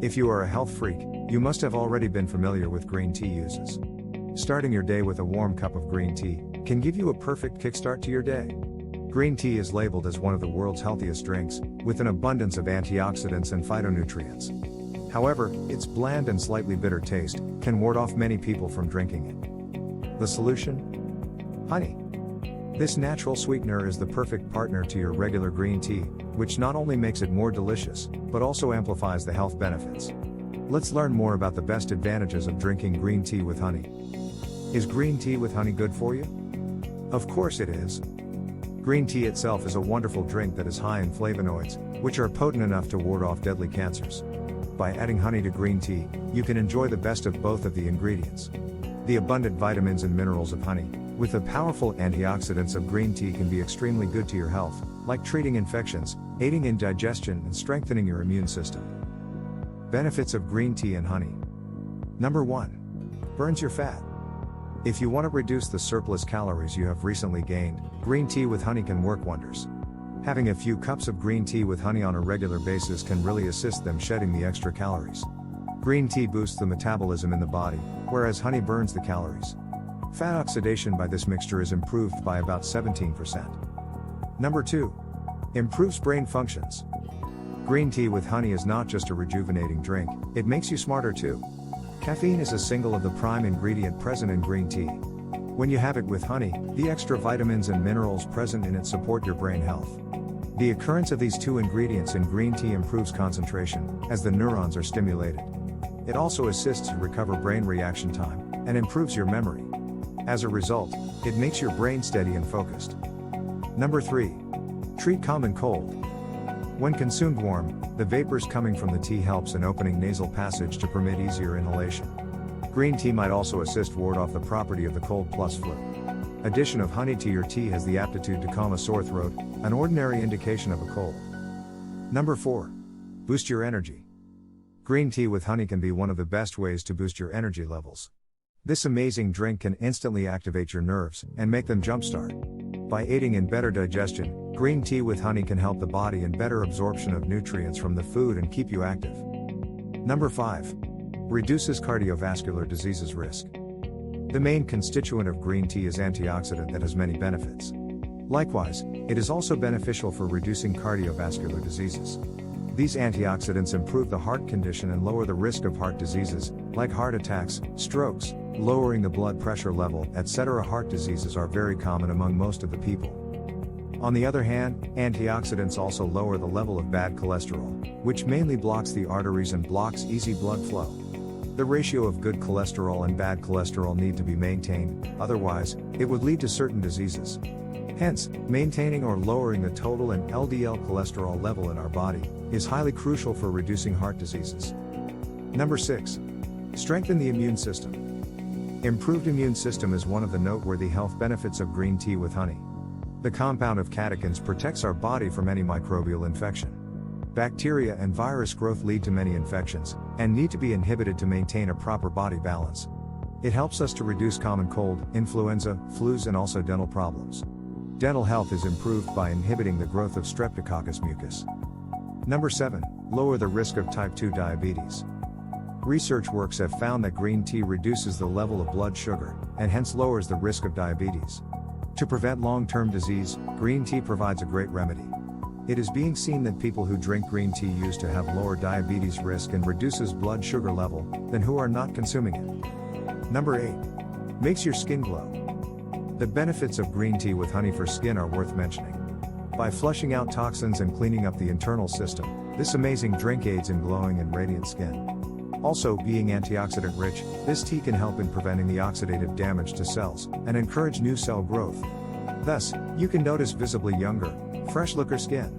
If you are a health freak, you must have already been familiar with green tea uses. Starting your day with a warm cup of green tea can give you a perfect kickstart to your day. Green tea is labeled as one of the world's healthiest drinks, with an abundance of antioxidants and phytonutrients. However, its bland and slightly bitter taste can ward off many people from drinking it. The solution? Honey. This natural sweetener is the perfect partner to your regular green tea, which not only makes it more delicious, but also amplifies the health benefits. Let's learn more about the best advantages of drinking green tea with honey. Is green tea with honey good for you? Of course it is. Green tea itself is a wonderful drink that is high in flavonoids, which are potent enough to ward off deadly cancers. By adding honey to green tea, you can enjoy the best of both of the ingredients. The abundant vitamins and minerals of honey, with the powerful antioxidants of green tea, can be extremely good to your health, like treating infections, aiding in digestion, and strengthening your immune system. Benefits of green tea and honey. Number 1. Burns your fat. If you want to reduce the surplus calories you have recently gained, green tea with honey can work wonders. Having a few cups of green tea with honey on a regular basis can really assist them shedding the extra calories. Green tea boosts the metabolism in the body, whereas honey burns the calories. Fat oxidation by this mixture is improved by about 17%. Number 2. Improves brain functions. Green tea with honey is not just a rejuvenating drink, it makes you smarter too. Caffeine is a single of the prime ingredient present in green tea. When you have it with honey, the extra vitamins and minerals present in it support your brain health. The occurrence of these two ingredients in green tea improves concentration, as the neurons are stimulated. It also assists to recover brain reaction time, and improves your memory. As a result, it makes your brain steady and focused. Number 3. Treat common cold. When consumed warm, the vapors coming from the tea helps in opening nasal passage to permit easier inhalation. Green tea might also assist ward off the property of the cold plus flu. Addition of honey to your tea has the aptitude to calm a sore throat, an ordinary indication of a cold. Number 4. Boost your energy. Green tea with honey can be one of the best ways to boost your energy levels. This amazing drink can instantly activate your nerves and make them jumpstart. By aiding in better digestion, green tea with honey can help the body in better absorption of nutrients from the food and keep you active. Number 5. Reduces cardiovascular diseases risk. The main constituent of green tea is antioxidant that has many benefits. Likewise, it is also beneficial for reducing cardiovascular diseases. These antioxidants improve the heart condition and lower the risk of heart diseases, like heart attacks, strokes, lowering the blood pressure level, etc. Heart diseases are very common among most of the people. On the other hand, antioxidants also lower the level of bad cholesterol, which mainly blocks the arteries and blocks easy blood flow. The ratio of good cholesterol and bad cholesterol need to be maintained, otherwise, it would lead to certain diseases. Hence, maintaining or lowering the total and LDL cholesterol level in our body is highly crucial for reducing heart diseases. Number 6. Strengthen the immune system. Improved immune system is one of the noteworthy health benefits of green tea with honey. The compound of catechins protects our body from any microbial infection. Bacteria and virus growth lead to many infections, and need to be inhibited to maintain a proper body balance. It helps us to reduce common cold, influenza, flus, and also dental problems. Dental health is improved by inhibiting the growth of Streptococcus mucus. Number 7. Lower the risk of type 2 diabetes. Research works have found that green tea reduces the level of blood sugar, and hence lowers the risk of diabetes. To prevent long-term disease, green tea provides a great remedy. It is being seen that people who drink green tea used to have lower diabetes risk and reduces blood sugar level than who are not consuming it. Number 8. Makes your skin glow. The benefits of green tea with honey for skin are worth mentioning. By flushing out toxins and cleaning up the internal system, this amazing drink aids in glowing and radiant skin. Also, being antioxidant rich, this tea can help in preventing the oxidative damage to cells and encourage new cell growth. Thus, you can notice visibly younger, fresh looker skin.